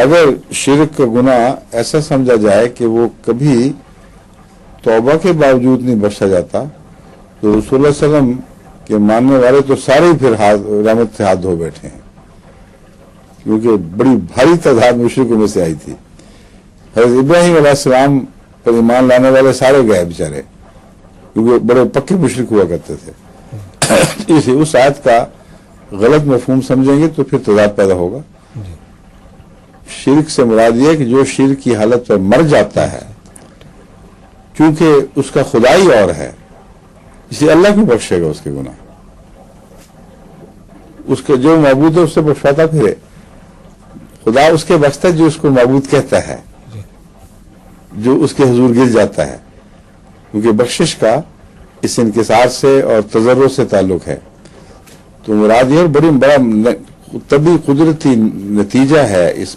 اگر شرک کا گناہ ایسا سمجھا جائے کہ وہ کبھی توبہ کے باوجود نہیں بخشا جاتا تو رسول اللہ صلی اللہ علیہ وسلم کے ماننے والے تو سارے ہی پھر رحمت سے ہاتھ دھو بیٹھے ہیں، کیونکہ بڑی بھاری تعداد مشرکوں میں سے آئی تھی۔ حضرت ابراہیم علیہ السلام پر ایمان لانے والے سارے گئے بیچارے، کیونکہ بڑے پکے مشرک ہوا کرتے تھے۔ اس آیت کا غلط مفہوم سمجھیں گے تو پھر تضاد پیدا ہوگا۔ شرک سے مراد یہ کہ جو شرک کی حالت پر مر جاتا ہے کیونکہ اس کا خدائی اور ہے، اسی اللہ کی بخشے گا اس کے گناہ، اس کے جو معبود ہے اس سے بخشواتا پھرے، خدا اس کے بخشتا ہے جو اس کو معبود کہتا ہے، جو اس کے حضور گر جاتا ہے، کیونکہ بخشش کا اس انکسار سے اور تضرع سے تعلق ہے۔ تو مراد یہ بڑا طبی قدرتی نتیجہ ہے اس